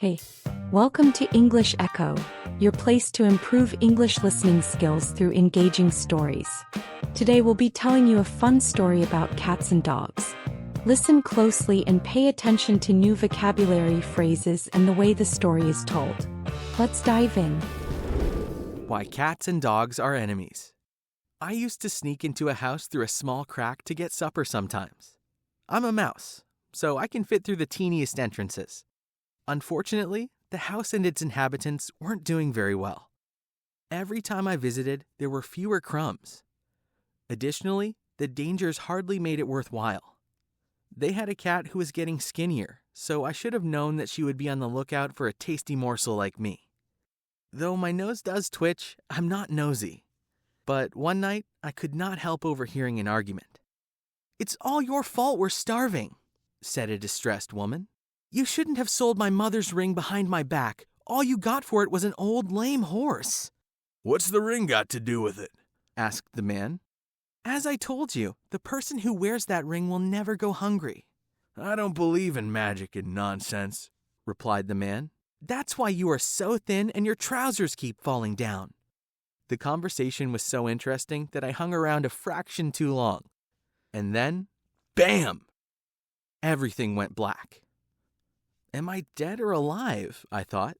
Hey, welcome to English Echo, your place to improve English listening skills through engaging stories. Today we'll be telling you a fun story about cats and dogs. Listen closely and pay attention to new vocabulary, phrases, and the way the story is told. Let's dive in. Why cats and dogs are enemies. I used to sneak into a house through a small crack to get supper sometimes. I'm a mouse, so I can fit through the teeniest entrances. Unfortunately, the house and its inhabitants weren't doing very well. Every time I visited, there were fewer crumbs. Additionally, the dangers hardly made it worthwhile. They had a cat who was getting skinnier, so I should have known that she would be on the lookout for a tasty morsel like me. Though my nose does twitch, I'm not nosy. But one night, I could not help overhearing an argument. "It's all your fault we're starving," said a distressed woman. "You shouldn't have sold my mother's ring behind my back. All you got for it was an old lame horse." "What's the ring got to do with it?" asked the man. "As I told you, the person who wears that ring will never go hungry." "I don't believe in magic and nonsense," replied the man. "That's why you are so thin and your trousers keep falling down." The conversation was so interesting that I hung around a fraction too long. And then, bam! Everything went black. Am I dead or alive? I thought.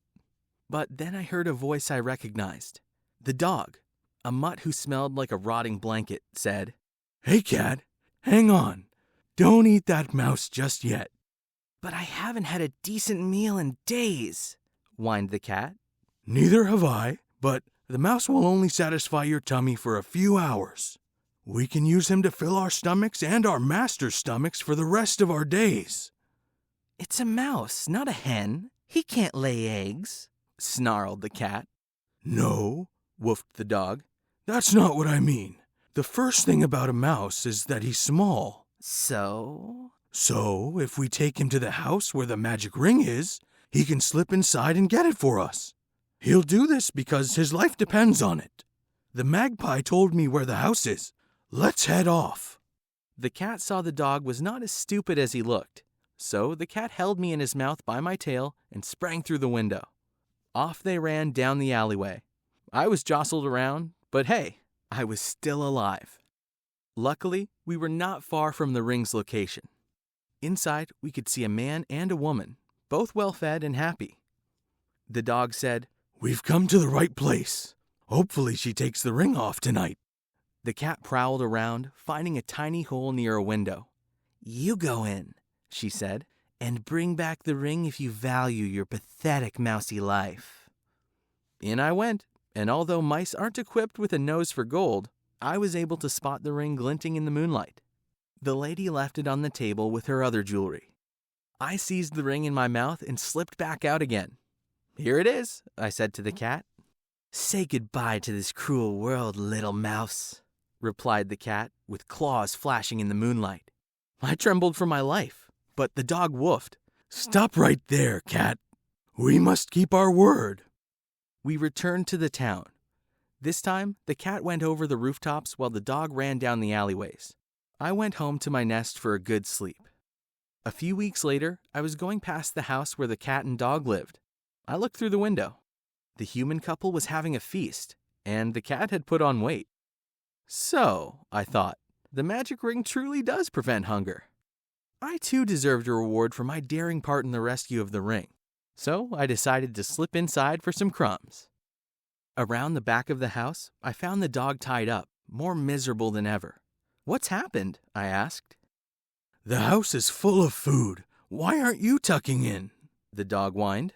But then I heard a voice I recognized. The dog, a mutt who smelled like a rotting blanket, said, "Hey, cat, hang on. Don't eat that mouse just yet." "But I haven't had a decent meal in days," whined the cat. "Neither have I, but the mouse will only satisfy your tummy for a few hours. We can use him to fill our stomachs and our master's stomachs for the rest of our days." "It's a mouse, not a hen. He can't lay eggs," snarled the cat. "No," woofed the dog. "That's not what I mean. The first thing about a mouse is that he's small. So, if we take him to the house where the magic ring is, he can slip inside and get it for us. He'll do this because his life depends on it. The magpie told me where the house is. Let's head off." The cat saw the dog was not as stupid as he looked. So the cat held me in his mouth by my tail and sprang through the window. Off they ran down the alleyway. I was jostled around, but hey, I was still alive. Luckily, we were not far from the ring's location. Inside, we could see a man and a woman, both well-fed and happy. The dog said, "We've come to the right place. Hopefully she takes the ring off tonight." The cat prowled around, finding a tiny hole near a window. "You go in," she said, "and bring back the ring if you value your pathetic mousy life." In I went, and although mice aren't equipped with a nose for gold, I was able to spot the ring glinting in the moonlight. The lady left it on the table with her other jewelry. I seized the ring in my mouth and slipped back out again. "Here it is," I said to the cat. "Say goodbye to this cruel world, little mouse," replied the cat, with claws flashing in the moonlight. I trembled for my life, but the dog woofed. "Stop right there, cat. We must keep our word." We returned to the town. This time, the cat went over the rooftops while the dog ran down the alleyways. I went home to my nest for a good sleep. A few weeks later, I was going past the house where the cat and dog lived. I looked through the window. The human couple was having a feast, and the cat had put on weight. So, I thought, the magic ring truly does prevent hunger. I too deserved a reward for my daring part in the rescue of the ring, so I decided to slip inside for some crumbs. Around the back of the house, I found the dog tied up, more miserable than ever. "What's happened?" I asked. "The house is full of food. Why aren't you tucking in?" the dog whined.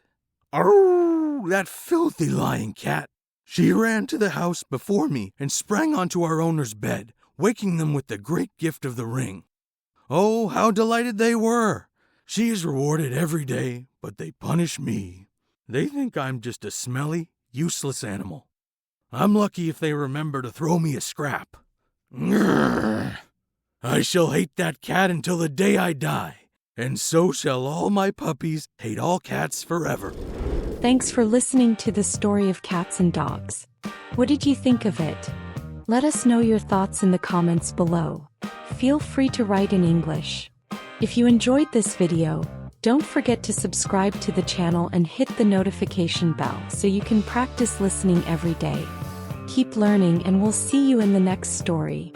"Arrgh, that filthy lying cat. She ran to the house before me and sprang onto our owner's bed, waking them with the great gift of the ring. Oh, how delighted they were! She is rewarded every day, but they punish me. They think I'm just a smelly, useless animal. I'm lucky if they remember to throw me a scrap. Grrr. I shall hate that cat until the day I die, and so shall all my puppies hate all cats forever." Thanks for listening to the story of cats and dogs. What did you think of it? Let us know your thoughts in the comments below. Feel free to write in English. If you enjoyed this video, Don't forget to subscribe to the channel and hit the notification bell so you can practice listening every day. Keep learning and we'll see you in the next story.